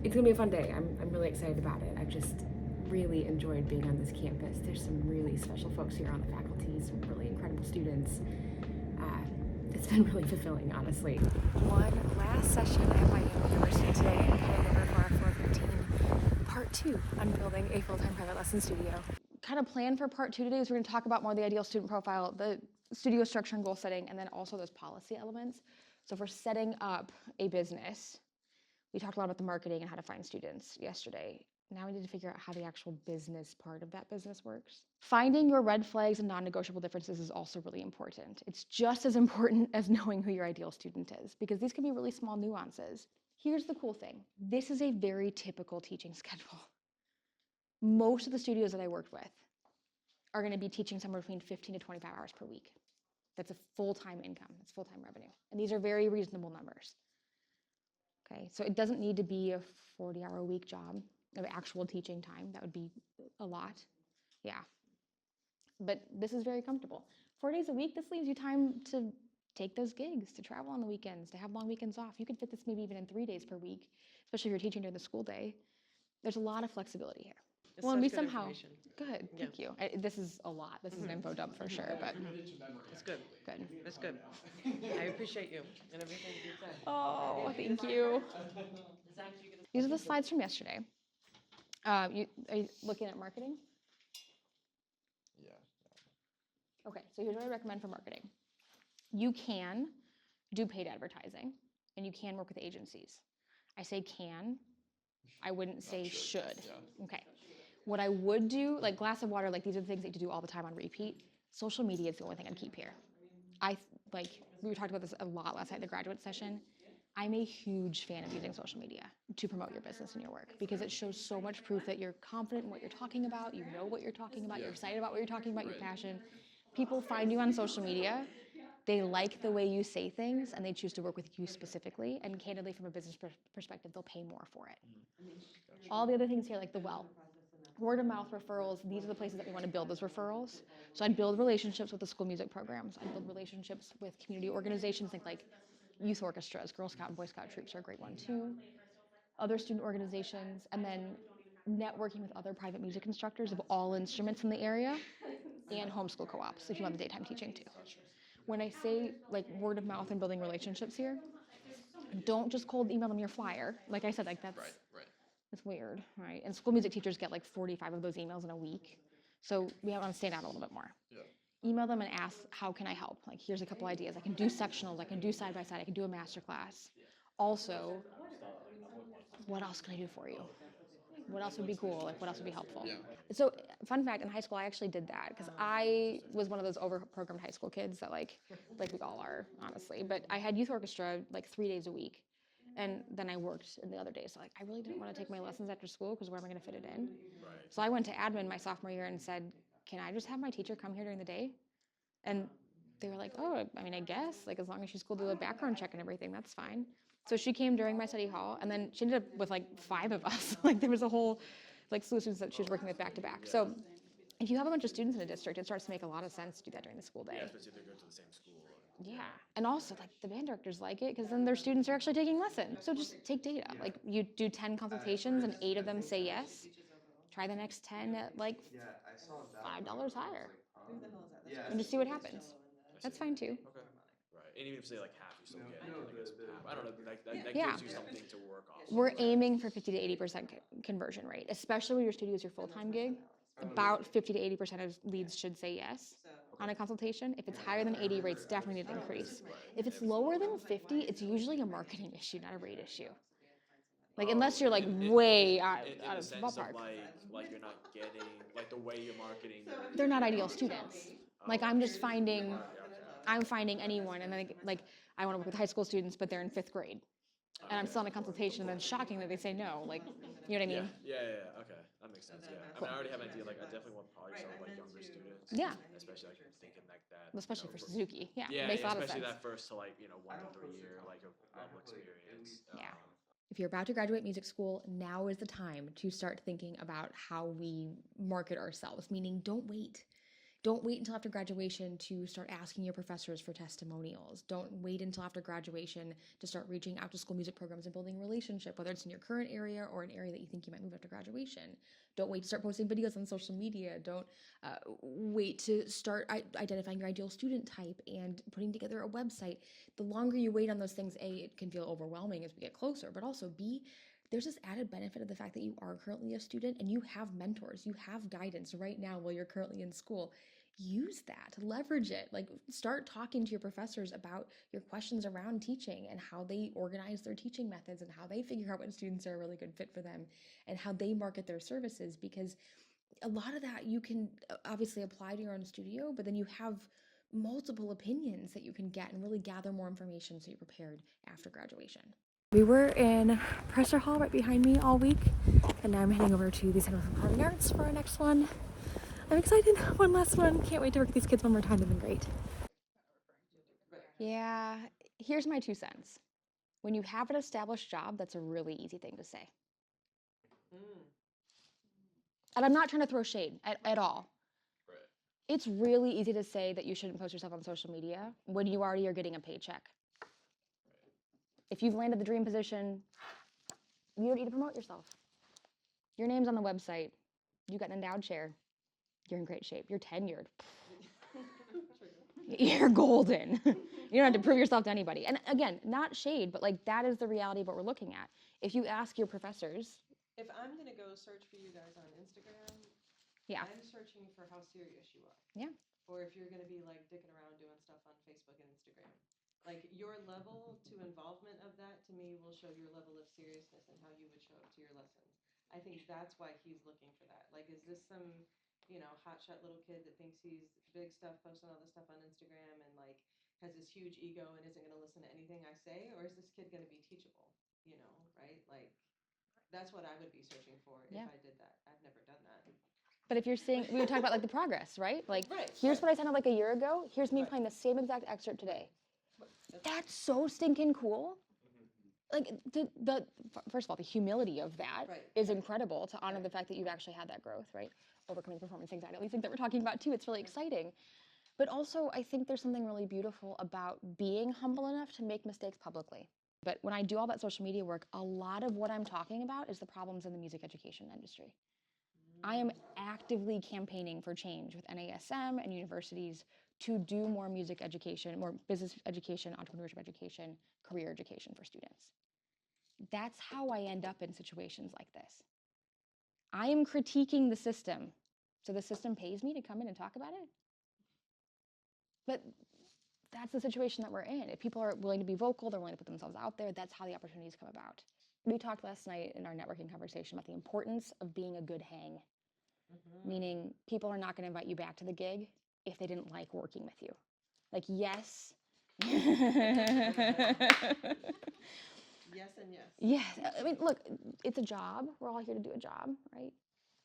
It's gonna be a fun day. I'm really excited about it. I've just really enjoyed being on this campus. There's some really special folks here on the faculty, some really incredible students. It's been really fulfilling, honestly. One last session at Miami University today in Petal River for our 415, part 2 on building a full-time private lesson studio. Kind of plan for part 2 today is we're going to talk about more the ideal student profile, the studio structure and goal setting, and then also those policy elements. So for setting up a business, we talked a lot about the marketing and how to find students yesterday. Now we need to figure out how the actual business part of that business works. Finding your red flags and non-negotiable differences is also really important. It's just as important as knowing who your ideal student is, because these can be really small nuances. Here's the cool thing. This is a very typical teaching schedule. Most of the studios that I worked with are going to be teaching somewhere between 15 to 25 hours per week. That's a full-time income. That's full-time revenue. And these are very reasonable numbers. Okay, so it doesn't need to be a 40-hour-a-week job of actual teaching time. That would be a lot. Yeah. But this is very comfortable. 4 days a week, this leaves you time to take those gigs, to travel on the weekends, to have long weekends off. You could fit this maybe even in 3 days per week, especially if you're teaching during the school day. There's a lot of flexibility here. It's Well, and such we good somehow, information. good, Yeah. thank you. This is a lot. This is an info dump for sure, but It's good. good. It's good. I appreciate you and everything you said. Oh, thank you. These are the slides from yesterday. Are you looking at marketing? Yeah. Okay, so here's what I recommend for marketing. You can do paid advertising, and you can work with agencies. I say can. I wouldn't say should. Yeah. Okay. What I would do, like glass of water, like these are the things that you do all the time on repeat. Social media is the only thing I'd keep here. We were talking about this a lot last night in the graduate session. I'm a huge fan of using social media to promote your business and your work because it shows so much proof that you're confident in what you're talking about, you know what you're talking about, you're excited about what you're talking about, your passion. People find you on social media, they like the way you say things, and they choose to work with you specifically. And candidly, from a business perspective, they'll pay more for it. All the other things here, like the word of mouth referrals, these are the places that we want to build those referrals. So I'd build relationships with the school music programs. I'd build relationships with community organizations, think like youth orchestras, Girl Scout and Boy Scout troops are a great one too. Other student organizations, and then networking with other private music instructors of all instruments in the area, and homeschool co-ops if you want the daytime teaching too. When I say like word of mouth and building relationships here, don't just cold email them your flyer. Like I said, like that's It's weird, right? And school music teachers get like 45 of those emails in a week. So we want to stand out a little bit more. Yeah. Email them and ask, how can I help? Like, here's a couple ideas. I can do sectionals, I can do side by side, I can do a master class. Also, what else can I do for you? What else would be cool? Like, what else would be helpful? Yeah. So, fun fact, in high school, I actually did that because I was one of those over-programmed high school kids that like we all are, honestly. But I had youth orchestra like 3 days a week. And then I worked in the other days. So like, I really didn't want to take my lessons after school because where am I going to fit it in? Right. So I went to admin my sophomore year and said, can I just have my teacher come here during the day? And they were like, oh, I mean, I guess, like as long as she's cool to do a background check and everything, that's fine. So she came during my study hall, and then she ended up with like 5 of us. Like there was a whole like slew of students that she was working with back to back. So if you have a bunch of students in a district, it starts to make a lot of sense to do that during the school day. Yeah, especially if they go to the same school. Yeah, and also like the band directors like it because then their students are actually taking lessons. So just take data. Like you do 10 consultations and 8 of them say yes. Try the next 10 at like $5 higher and just see what happens. That's fine too. Okay. Right. And even if say like half, you still get like this half. I don't know. That Yeah. gives you something to work off. We're aiming for 50 to 80% conversion rate, especially when your studio is your full-time gig. About 50 to 80% of leads should say yes on a consultation. If it's higher than 80, rates definitely need to increase. If it's lower than 50, it's usually a marketing issue, not a rate issue. Like unless you're like way out in of the the sense ballpark. of like you're not getting like the way you're marketing. They're not ideal students. Like I'm just finding, I'm finding anyone, and then like I want to work with high school students, but they're in 5th grade, and I'm still in a consultation, and then shocking that they say no. Like, you know what I mean? Yeah. Okay, that makes sense. Yeah. I mean, I already have an idea. Like, I definitely want probably some like younger students. Yeah. Especially like thinking like that. Especially for Suzuki. Yeah, Yeah, makes a lot of especially sense. that first to like 1 to 3 year like of level experience. Yeah. If you're about to graduate music school, now is the time to start thinking about how we market ourselves, meaning don't wait. Don't wait until after graduation to start asking your professors for testimonials. Don't wait until after graduation to start reaching out to school music programs and building a relationship, whether it's in your current area or an area that you think you might move after graduation. Don't wait to start posting videos on social media. Don't wait to start identifying your ideal student type and putting together a website. The longer you wait on those things, A, it can feel overwhelming as we get closer, but also B, there's this added benefit of the fact that you are currently a student and you have mentors, you have guidance right now while you're currently in school. Use that, leverage it. Like, start talking to your professors about your questions around teaching and how they organize their teaching methods and how they figure out when students are a really good fit for them and how they market their services, because a lot of that you can obviously apply to your own studio, but then you have multiple opinions that you can get and really gather more information so you're prepared after graduation. We were in Presser Hall right behind me all week, and now I'm heading over to the Center for Performing Arts for our next one. I'm excited. One last one. Can't wait to work with these kids one more time. They've been great. Yeah, here's my 2 cents. When you have an established job, that's a really easy thing to say. And I'm not trying to throw shade at all. Right. It's really easy to say that you shouldn't post yourself on social media when you already are getting a paycheck. If you've landed the dream position, you don't need to promote yourself. Your name's on the website. You got an endowed chair. You're in great shape. You're tenured. You're golden. You don't have to prove yourself to anybody. And again, not shade, but like that is the reality of what we're looking at. If you ask your professors, If I'm gonna go search for you guys on Instagram, yeah, I'm searching for how serious you are. Yeah. Or if you're gonna be like dicking around doing stuff on Facebook and Instagram. Like your level to involvement of that to me will show your level of seriousness and how you would show up to your lessons. I think that's why he's looking for that. Like, is this some, hotshot little kid that thinks he's big stuff, posting all this stuff on Instagram and like has this huge ego and isn't gonna listen to anything I say? Or is this kid gonna be teachable? Right? Like, that's what I would be searching for if Yeah. I did that. I've never done that. But if you're seeing, we were talking about like the progress, right? Like, Right, here's right. what I sounded like a year ago. Here's me Right. playing the same exact excerpt today. That's That's so stinking cool. Like, first of all, the humility of that Right, is right. incredible, to honor the fact that you've actually had that growth, right? Overcoming performance anxiety, all these things that we're talking about too. It's really exciting. But also, I think there's something really beautiful about being humble enough to make mistakes publicly. But when I do all that social media work, a lot of what I'm talking about is the problems in the music education industry. I am actively campaigning for change with NASM and universities to do more music education, more business education, entrepreneurship education, career education for students. That's how I end up in situations like this. I am critiquing the system, so the system pays me to come in and talk about it. But that's the situation that we're in. If people are willing to be vocal, they're willing to put themselves out there, that's how the opportunities come about. We talked last night in our networking conversation about the importance of being a good hang, meaning people are not going to invite you back to the gig if they didn't like working with you. Like, yes. Yes and yes. Yes. I mean, look, it's a job. We're all here to do a job, right?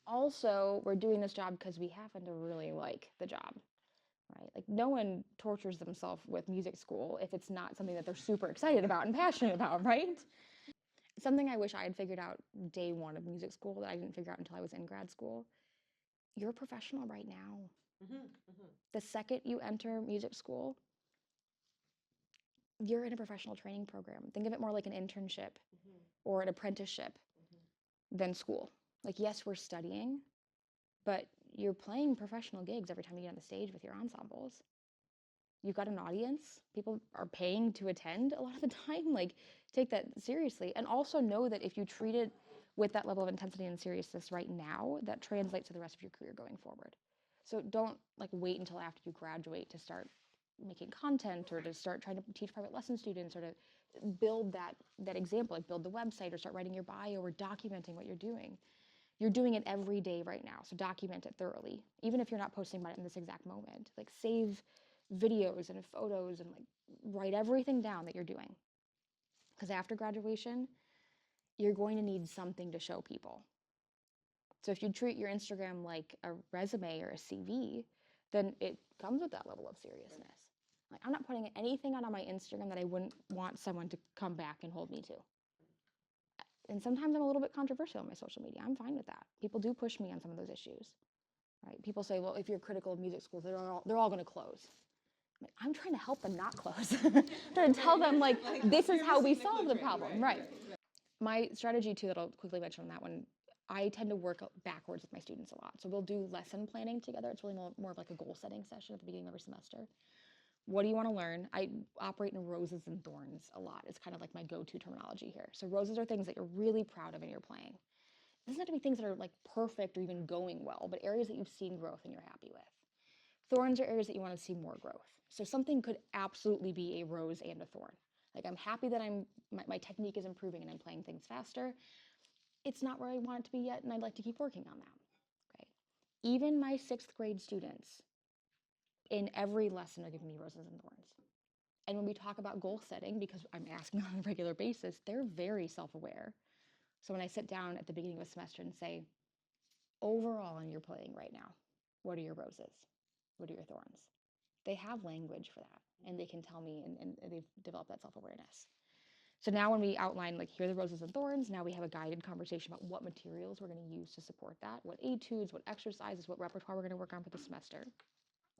Also, we're doing this job because we happen to really like the job, right? Like, no one tortures themselves with music school if it's not something that they're super excited about and passionate about, right? Something I wish I had figured out day one of music school that I didn't figure out until I was in grad school. You're a professional right now. The second you enter music school, you're in a professional training program. Think of it more like an internship or an apprenticeship than school. Like, yes, we're studying, but you're playing professional gigs every time you get on the stage with your ensembles. You've got an audience. People are paying to attend a lot of the time. Like, take that seriously. And also know that if you treat it with that level of intensity and seriousness right now, that translates to the rest of your career going forward. So don't like wait until after you graduate to start making content or to start trying to teach private lesson students or to build that example, like build the website or start writing your bio or documenting what you're doing. You're doing it every day right now, so document it thoroughly. Even if you're not posting about it in this exact moment, like save videos and photos and like write everything down that you're doing. Because after graduation, you're going to need something to show people. So if you treat your Instagram like a resume or a CV, then it comes with that level of seriousness. Like, I'm not putting anything out on my Instagram that I wouldn't want someone to come back and hold me to. And sometimes I'm a little bit controversial on my social media. I'm fine with that. People do push me on some of those issues. right? People say, well, if you're critical of music schools, they're all going to close. I'm trying to help them not close. I'm trying to tell them, like, this is how we solve the problem, right? My strategy, too, that I'll quickly mention on that one, I tend to work backwards with my students a lot. So we'll do lesson planning together. It's really more of like a goal-setting session at the beginning of every semester. What do you want to learn? I operate in roses and thorns a lot. It's kind of like my go-to terminology here. So roses are things that you're really proud of and you're playing. It doesn't have to be things that are like perfect or even going well, but areas that you've seen growth and you're happy with. Thorns are areas that you want to see more growth. So something could absolutely be a rose and a thorn. Like, I'm happy that my technique is improving and I'm playing things faster. It's not where I want it to be yet, and I'd like to keep working on that. Okay. Even my 6th grade students in every lesson are giving me roses and thorns. And when we talk about goal setting, because I'm asking on a regular basis, they're very self-aware. So when I sit down at the beginning of a semester and say, overall in your playing right now, what are your roses? What are your thorns? They have language for that, and they can tell me, and they've developed that self-awareness. So now when we outline, like, here are the roses and thorns, now we have a guided conversation about what materials we're going to use to support that, what etudes, what exercises, what repertoire we're going to work on for the semester.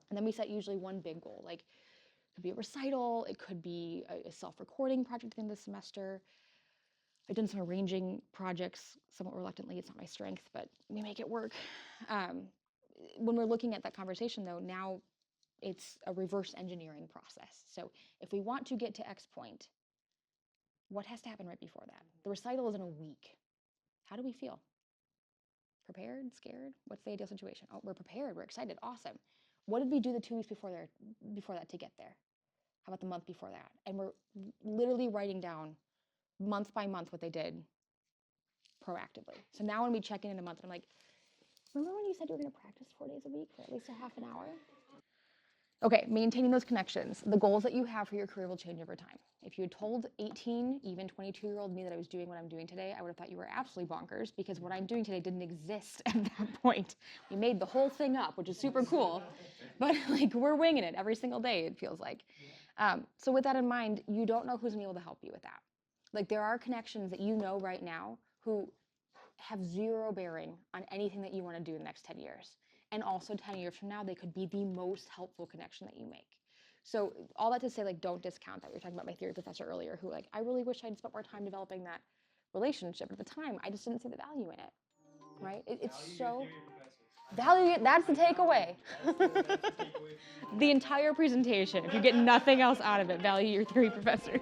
And then we set usually one big goal, like, it could be a recital, it could be a self-recording project at the end of the semester. I've done some arranging projects somewhat reluctantly. It's not my strength, but we make it work. When we're looking at that conversation, though, now it's a reverse engineering process. So if we want to get to X point, what has to happen right before that? The recital is in a week. How do we feel? Prepared? Scared? What's the ideal situation? Oh, we're prepared. We're excited. Awesome. What did we do the 2 weeks before that to get there? How about the month before that? And we're literally writing down month by month what they did proactively. So now when we check in a month, I'm like, remember when you said you were going to practice 4 days a week for at least a half an hour? Okay, maintaining those connections. The goals that you have for your career will change over time. If you had told 18, even 22-year-old me that I was doing what I'm doing today, I would have thought you were absolutely bonkers, because what I'm doing today didn't exist at that point. We made the whole thing up, which is super cool, but like, we're winging it every single day, it feels like. So with that in mind, you don't know who's gonna be able to help you with that. Like, there are connections that you know right now who have zero bearing on anything that you want to do in the next 10 years. And also 10 years from now, they could be the most helpful connection that you make. So all that to say, like, don't discount that. We were talking about my theory professor earlier, who, like, I really wish I'd spent more time developing that relationship. At the time, I just didn't see the value in it, right? It's so... Value it, that's the takeaway. The entire presentation, if you get nothing else out of it, value your theory professors.